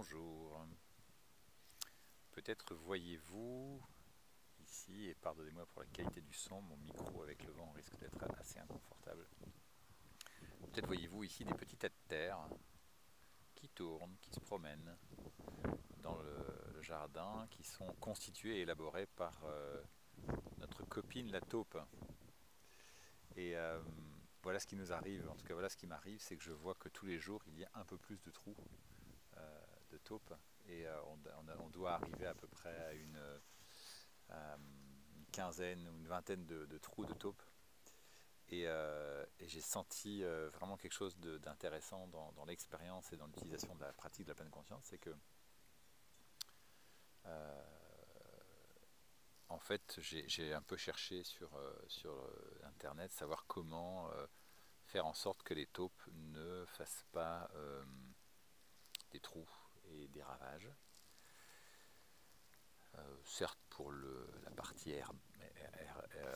Bonjour. Peut-être voyez-vous ici, et pardonnez-moi pour la qualité du son, mon micro avec le vent risque d'être assez inconfortable. Peut-être voyez-vous ici des petits tas de terre qui tournent, qui se promènent dans le jardin, qui sont constitués et élaborés par notre copine la taupe. Et voilà ce qui nous arrive, en tout cas voilà ce qui m'arrive, c'est que je vois que tous les jours il y a un peu plus de trous de taupe et on doit arriver à peu près à une quinzaine ou une vingtaine de trous de taupe et j'ai senti vraiment quelque chose d'intéressant dans l'expérience et dans l'utilisation de la pratique de la pleine conscience, c'est que euh, en fait j'ai un peu cherché sur internet savoir comment faire en sorte que les taupes ne fassent pas des trous et des ravages. Certes pour la partie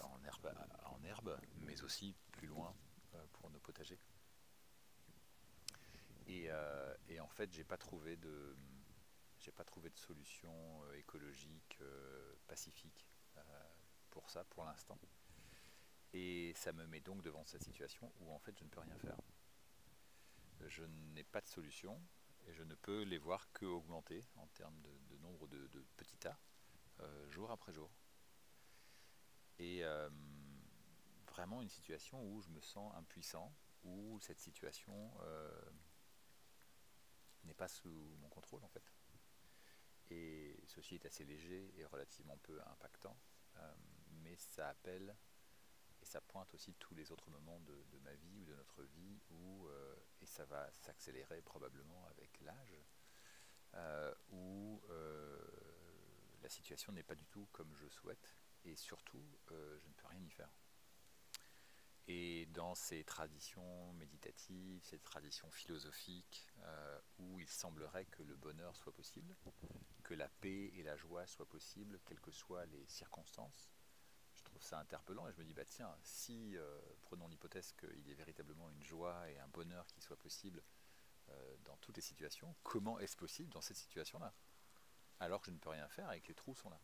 en herbe, mais aussi plus loin pour nos potagers. Et en fait, j'ai pas trouvé de solution écologique pacifique pour ça pour l'instant. Et ça me met donc devant cette situation où en fait je ne peux rien faire. Je n'ai pas de solution et je ne peux les voir que augmenter en termes de nombre de petits tas jour après jour. Et vraiment une situation où je me sens impuissant, où cette situation n'est pas sous mon contrôle en fait. Et ceci est assez léger et relativement peu impactant, mais ça appelle et ça pointe aussi tous les autres moments de ma vie ou de notre vie où, et ça va s'accélérer probablement avec l'âge, où la situation n'est pas du tout comme je souhaite et surtout je ne peux rien y faire. Et dans ces traditions méditatives, ces traditions philosophiques, où il semblerait que le bonheur soit possible, que la paix et la joie soient possibles, quelles que soient les circonstances, je trouve ça interpellant et je me dis, bah tiens, si, prenons l'hypothèse qu'il y ait véritablement une joie et un bonheur qui soient possibles dans toutes les situations, comment est-ce possible dans cette situation-là, alors que je ne peux rien faire et que les trous sont là?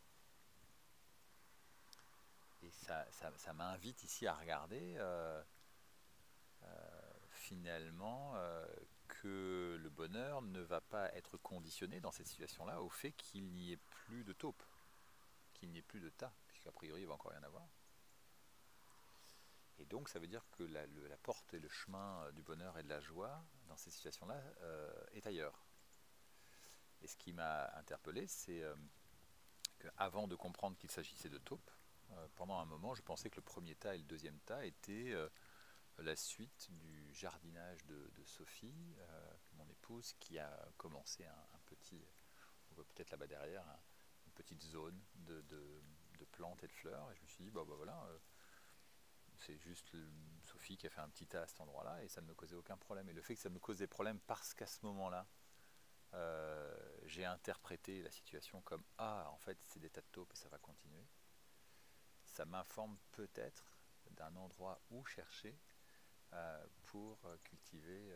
Et ça m'invite ici à regarder finalement que le bonheur ne va pas être conditionné dans cette situation-là au fait qu'il n'y ait plus de taupe, qu'il n'y ait plus de tas, puisqu'a priori il va encore rien avoir. Et donc ça veut dire que la porte et le chemin du bonheur et de la joie dans ces situations-là est ailleurs. Et ce qui m'a interpellé, c'est qu'avant de comprendre qu'il s'agissait de taupe, pendant un moment je pensais que le premier tas et le deuxième tas étaient la suite du jardinage de Sophie, mon épouse, qui a commencé un petit, on voit peut-être là-bas derrière, une petite zone de plantes et de fleurs. Et je me suis dit, bah voilà, c'est juste Sophie qui a fait un petit tas à cet endroit-là et ça ne me causait aucun problème. Et le fait que ça me cause des problèmes parce qu'à ce moment-là, j'ai interprété la situation comme ah, en fait, c'est des tas de taupes et ça va continuer. Ça m'informe peut-être d'un endroit où chercher pour cultiver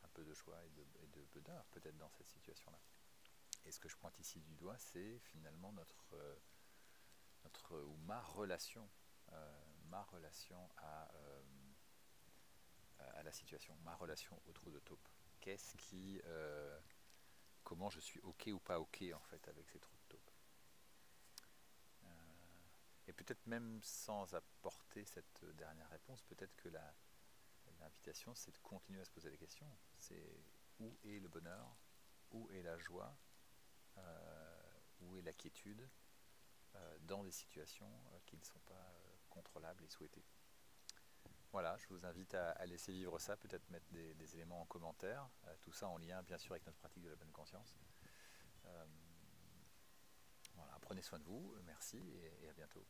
un peu de joie et de bonheur peut-être dans cette situation-là. Et ce que je pointe ici du doigt, c'est finalement notre ou ma relation à la situation, ma relation au trou de taupe. Qu'est-ce qui, comment je suis ok ou pas ok en fait avec ces trous de taupe. Et peut-être même sans apporter cette dernière réponse, peut-être que l'invitation, c'est de continuer à se poser des questions. C'est où est le bonheur, où est la joie, où est la quiétude dans des situations qui ne sont pas contrôlables et souhaitées. Voilà, je vous invite à laisser vivre ça, peut-être mettre des éléments en commentaire, tout ça en lien bien sûr avec notre pratique de la pleine conscience. Voilà, prenez soin de vous, merci et à bientôt.